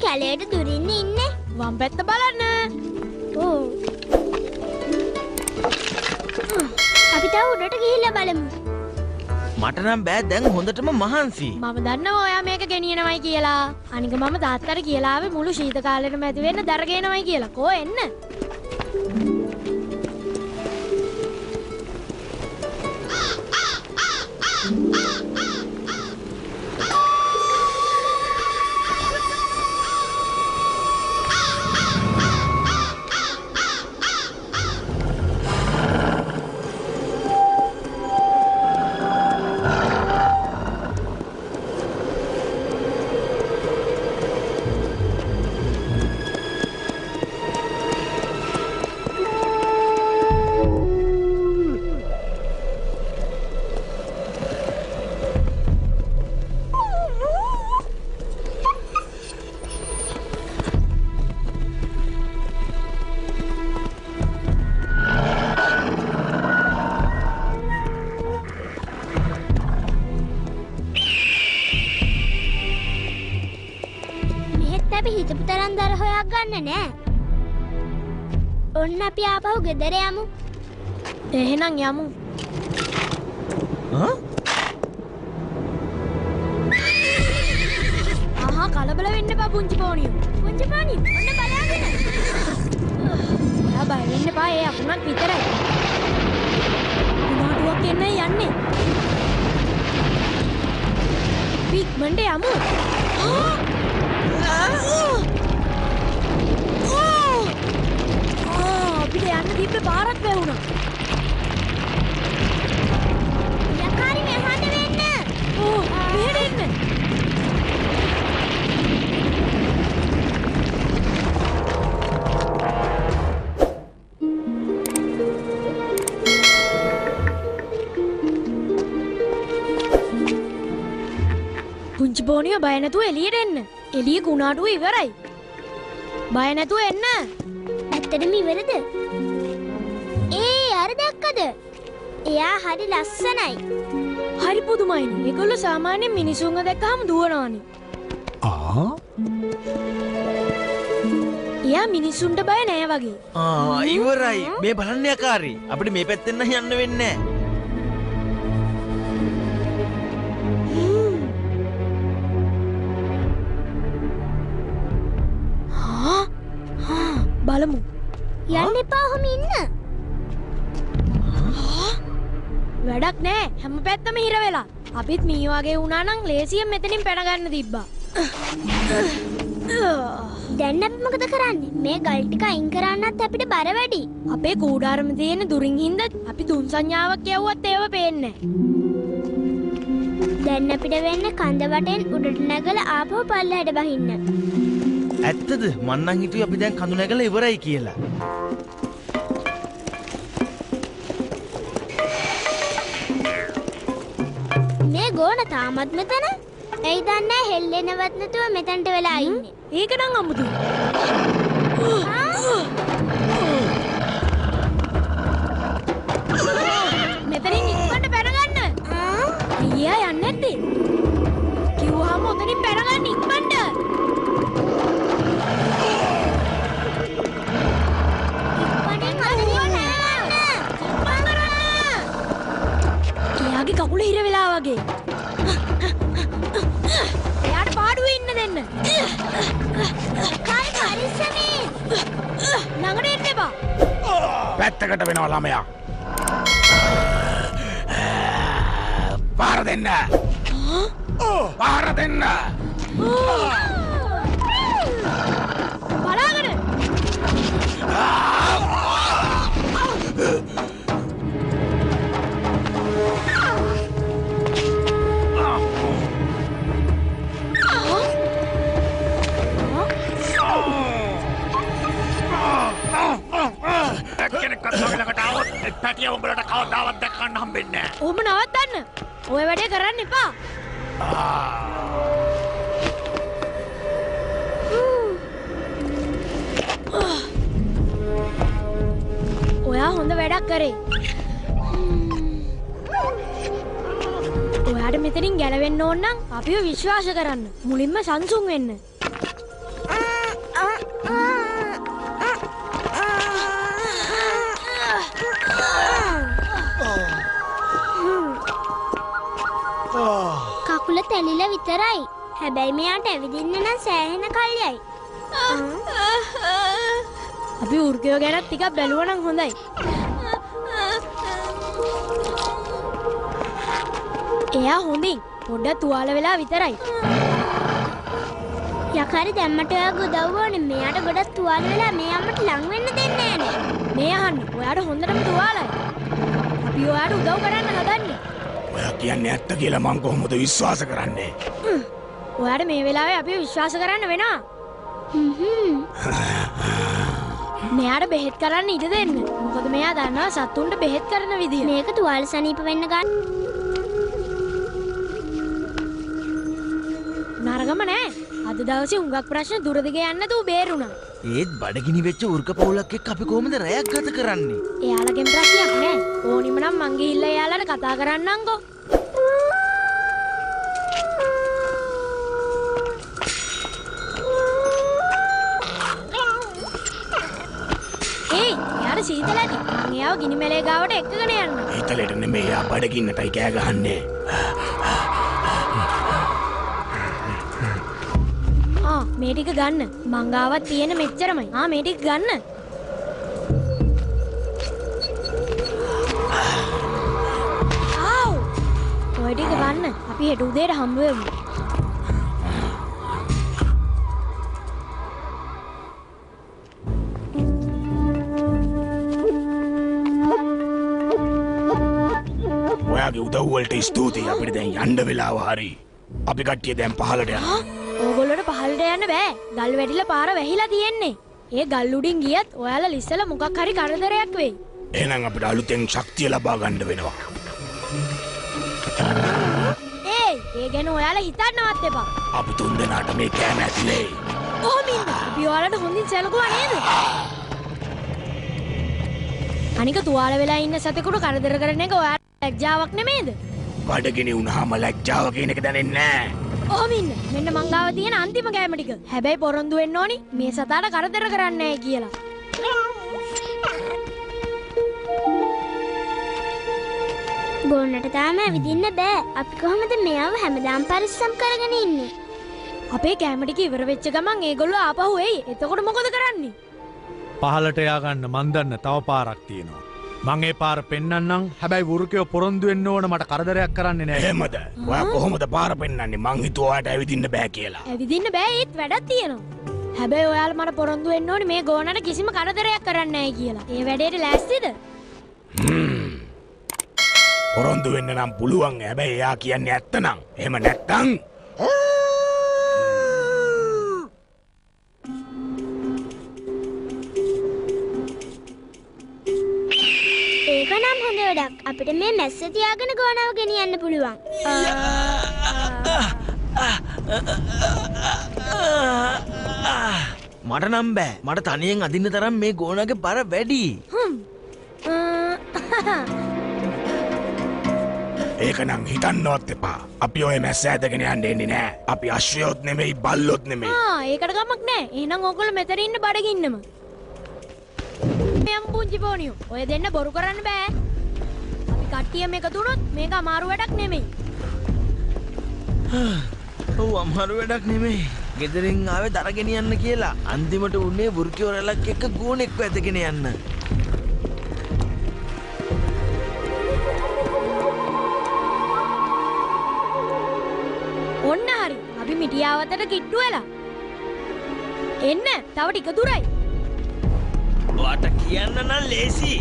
කැලේට දුරින් ඉන්නේ. වම් පැත්ත බලන්න. ඕ. අපි තව උඩට ගිහිල්ලා බලමු. මට නම් බෑ දැන් හොඳටම මහන්සි. මම දන්නවා ඔයා මේක ගෙනියනවයි කියලා. අනික මම තාත්තට කියලා ආවේ මුළු ශීත කාලෙටම ඇති වෙන්න දර ගේනවයි කියලා. කෝ එන්න. හිතපු තරම් දර හොයක් ගන්න නෑ. ඔන්න අපි ආපහු ගෙදර යමු. එහෙනම් යමු. ආහා කලබල වෙන්න එපා පුංචි පෝනියෝ. පුංචි පෝනියෝ ඔන්න බලාගෙන. ඔයා බය වෙන්න එපා. ඒ අකුණක් විතරයි. උනාටුවක් එන්නයි යන්නේ. පික්මන්ට යමු. අපිට යන්න දීප්ප පාරක් වැවුණා. යකාරි මෙහාට වෙන්න. මෙහෙට එන්න. පුංචි පෝනියෝ බය නැතුව එළියට එන්න. එළිය කුණාටුව ඉවරයි. බය නැතුව එන්න. ඇත්තටම ඉවරද? අර දැක්කද? එයා හරි ලස්සනයි. හරි පුදුමයිනේ. ඒගොල්ලෝ සාමාන්‍යයෙන් මිනිසුන්ව දැක්කහම දුවනවානේ. එයා මිනිසුන්ට බය නෑ වගේ. ඉවරයි. මේ බලන්න යකාරි. අපිට මේ පැත්තෙන් නම් යන්න වෙන්නේ නෑ. බලමු. යන්න එපා ඔහොම ඉන්න. වැඩක් නෑ. හැම පැත්තම හිර වෙලා. අපිත් මේ වගේ වුණා නම් ලේසියෙන් මෙතනින් පැන ගන්න තිබ්බා. දැන් අපි මොකද කරන්නේ? මේ ගල් ටික අයින් කරන්නත් අපිට බර වැඩි. අපේ කූඩාරම තියෙන දුරින් හින්දා අපි දුන් සංඥාවක් යවුවත් ඒව පේන්නේ නෑ. දැන් අපිට වෙන්නේ කඳ වටෙන් උඩට නැගලා ආපහු පල්ලෙහාට බහින්න. ඇත්තද? මං නම් හිතුවේ අපි දැන් කඳු නැගලා ඉවරයි කියලා. මේ ගෝණ තාමත් මෙතන? ඇයි දන්නේ හෙල්ලෙනවත් නැතුව මෙතනට වෙලා ඉන්නේ. ඒක නම් අමුතුයි. මෙතනින් ඉක්මනට පැන ගන්න. අයියා යන්නේ නැත්තේ. කිව්වහම ඔතනින් පැන ගන්න ඉක්මනට. එයාගේ කකුල හිර වෙලා වගේ. එයාට පාඩුවේ ඉන්න දෙන්න. කායි පරිස්සමෙන්. ළඟට එන්න එපා. පැත්තකට වෙනවා ළමයා. පාර දෙන්න. පාර දෙන්න. බලාගෙන. කෙනෙක්වත් මගේ ළඟට આવොත් පැටිය උඹලට කවදාවත් දැක්කන්න හම්බෙන්නේ නැහැ. ඔහොම නවත්තන්න. ඔය වැඩේ කරන්න එපා. ඔයා හොඳ වැඩක් කරේ. ඔයාට මෙතනින් ගැලවෙන්න ඕන නම් අපිව විශ්වාස කරන්න. මුලින්ම සංසුන් වෙන්න. වැලිලා විතරයි. හැබැයි මෙයාට ඇවිදින්න නම් සෑහෙන කල්යයි. අපි වෘකයෝ ගැනත් ටිකක් බැලුවා නම් හොඳයි. එයා හොඳින් පොඩ්ඩක් තුවාල වෙලා විතරයි. යකාරි දැම්මට ඔයාගේ උදව්ව ඕනේ. මෙයාට ගොඩක් තුවාල වෙලා මේ අම්මට ලං වෙන්න දෙන්නේ නෑනේ. මේ අහන්න ඔයාට හොඳටම තුවාලයි. අපි ඔයාට උදව් කරන්න හදන්නේ. ඔයා කියන්නේ ඇත්ත කියලා මං කොහොමද විශ්වාස කරන්නේ? ඔයාට මේ වෙලාවේ අපිව විශ්වාස කරන්න වෙනවා. මෙයාට බෙහෙත් කරන්න ඉඩ දෙන්න. මොකද මෙයා දන්නවා සතුන්ට බෙහෙත් කරන විදිය. මේක තුවාල සනීප වෙන්න ගන්න. නරගම නෑ. අද දවසේ හුඟක් ප්‍රශ්න දුර දිග යන්න දූ බේරුණා. ඒත් බඩගිනි වෙච්ච උර්ක පවුලක් එක්ක අපි කොහොමද රැයක් ගත කරන්නේ? එයාලගෙන් ප්‍රශ්නයක් නෑ. ඕනිම නම් මං ගිහිල්ලා එයාලට කතා කරන්නම්කෝ. ඒයි, එයාට සීතලයි. මං එයාව ගිනි මැලේ ගාවට එක්කගෙන යන්න. හිතලෙට නෙමෙයි එයා බඩගින්නටයි කෑ ගහන්නේ. මේ ටික ගන්න. මං ගාවත් තියෙන මෙච්චරමයි. මේ ටික ගන්න. ඔය ටික ගන්න. අපි හෙට උදේට හම්බ වෙමු. ඔයාගේ උදව් වලට ස්තුතියි. අපිට දැන් යන්න වෙලාව හරි. අපි කට්ටිය දැන් පහලට යනවා. ඕගොල්ලොට පහළට යන්න බෑ. ගල් වැටිලා පාර වැහිලා තියෙන්නේ. ඒ ගල් උඩින් ගියත් ඔයාලා ලිස්සලා මොකක් හරි කරදරයක් වෙයි. එහෙනම් අපිට අලුතෙන් ශක්තිය ලබා ගන්න වෙනවා. ඒ ගැන ඔයාලා හිතන්නවත් එපා. අපි තුන් දෙනාට මේ කෑම ඇතුලේ. කොහොම ඉන්න? අපි ඔයාලට හොඳින් සැලකුවා නේද? අනික තුවාල වෙලා ඉන්න සතෙකුට කරදර කරන එක ඔයාලට ලැජ්ජාවක් නෙමේද? බඩගිනි වුණාම ලැජ්ජාව කියන එක දැනෙන්නේ නැහැ. ඔහොම ඉන්න. මෙන්න මං ගාව තියෙන අන්තිම කෑම ටික. හැබැයි පොරොන්දු වෙන්න ඕනි මේ සතාට කරදර කරන්නේ නැහැ කියලා. ගොන්නට තාම ඇවිදින්න බෑ. අපි කොහොමද මෙයාව හැමදාම පරිස්සම් කරගෙන ඉන්නේ? අපේ කෑම ටික ඉවර වෙච්ච ගමන් ඒගොල්ලෝ ආපහු එයි. එතකොට මොකද කරන්නේ? පහලට ය아가න්න මන් දන්න තව පාරක් තියෙනවා. මං ඒ පාර පෙන්නන්නම්. හැබැයි වෘකයෝ පොරොන්දු වෙන්න ඕන මට කරදරයක් කරන්නේ නැහැ. එහෙමද? ඔයා කොහොමද පාර පෙන්නන්නේ? මං හිතුවා ඔයාට ඇවිදින්න බෑ කියලා. ඇවිදින්න බෑ ඒත් වැඩක් තියෙනවා. හැබැයි ඔයාලා මට පොරොන්දු වෙන්න ඕනේ මේ ගෝනට කිසිම කරදරයක් කරන්නේ නැහැ කියලා. ඒ වැඩේට ලෑස්තිද? පොරොන්දු වෙන්න නම් පුළුවන්. හැබැයි එයා කියන්නේ ඇත්ත නම්. එහෙම නැත්තම් ඒක නම් හොඳ වැඩක්. අපිට මේ මැස්ස තියාගෙන ගෝනාව ගෙනියන්න පුළුවන්. මට නම් බෑ. මට තනියෙන් අදින්න තරම් මේ ගෝනාගේ බර වැඩි. ඒක නම් හිතන්නවත් එපා. අපි ඔය මැස්ස ඇදගෙන යන්න එන්නේ නෑ. අපි අශ්වයොත් නෙමෙයි බල්ලොත් නෙමෙයි. ඒකට ගමක් නෑ. එහෙනම් ඕගොල්ලෝ මෙතන ඉන්න බඩගින්නම. මෙම් පුංචි පොනියෝ. ඔය දෙන්න බොරු කරන්න බෑ. අපි කට්ටියම එකතු වුණොත් මේක අමාරු වැඩක් නෙමෙයි. ඔව් අමාරු වැඩක් නෙමෙයි. ගෙදරින් ආවේ දර ගෙනියන්න කියලා. අන්තිමට උන්නේ වෘකයෝ රැලක් එක්ක ගෝනෙක්ව ඇදගෙන යන්න. ඔන්න හරි. අපි මිටියාවතට කිට්ටු වෙලා. එන්න. තව ටික දුරයි. ඔයාට කියන්න නම් ලේසි.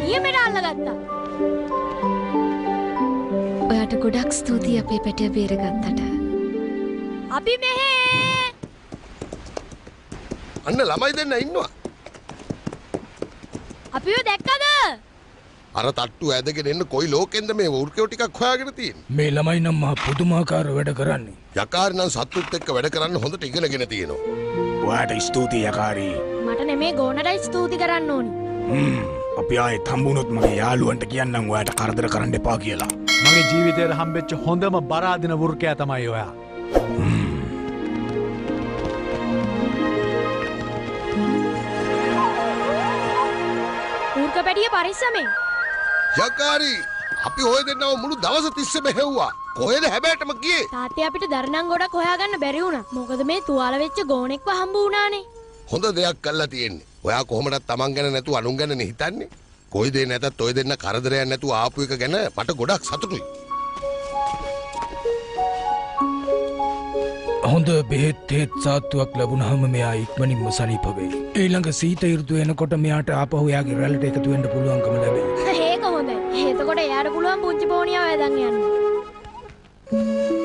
නියමෙට අල්ලගත්තා. ඔයාට ගොඩක් ස්තුතියි අපේ පැටිය බේරගත්තට. අපි මෙහෙ අන්න ළමයි දෙන්න ඉන්නවා. අපිව දැක්කද? අර තට්ටු ඇදගෙන එන්න කොයි ලෝකෙන්ද මේ වෘකයෝ ටිකක් හොයාගෙන තියෙන්නේ. මේ ළමයි නම් මහා පුදුමාකාර වැඩ කරන්නේ. යකාරි නම් සතුත් එක්ක වැඩ කරන්න හොඳට ඉගෙනගෙන තියෙනවා. ඔයාට ස්තුතියි යකාරි. මට නෙමේ ගෝනටයි ස්තුති කරන්න ඕනි. අපි ආයේ හම්බුනොත් මගේ යාළුවන්ට කියන්නම් ඔයාට කරදර කරන්න එපා කියලා. මගේ ජීවිතේට හම්බෙච්ච හොඳම බර අදින වෘකයා තමයි ඔයා. වැඩිය පරිස්සමෙන්. යකාරි අපි ඔය දෙන්නව මුළු දවස තිස්සේම හෙව්වා. කොහෙද හැබෑටම ගියේ? තාත්තේ අපිට දරණම් ගොඩක් හොයාගන්න බැරි වුණා. මොකද මේ තුවාල වෙච්ච ගෝණෙක්ව හම්බ වුණානේ. හොඳ දෙයක් කළා තියෙන්නේ. ඔයා කොහොමදත් Taman ගැන නැතුව අනුන් ගැන නේ හිතන්නේ. කොයි දේ නැතත් ඔය දෙන්න කරදරයක් නැතුව ආපු එක ගැන මට ගොඩක් සතුටුයි. හොඳ බෙහෙත් සාත්තුවක් ලැබුණාම මෙයා ඉක්මනින්ම සනීප වෙයි. ඊළඟ සීත ඍතුව එනකොට මෙයාට ආපහු එයාගේ රැල්ලට එකතු වෙන්න පුළුවන්කම ලැබෙයි. ඒක හොඳයි. එතකොට එයාට පුළුවන් පුංචි පෝනියා වැදන් යන්න.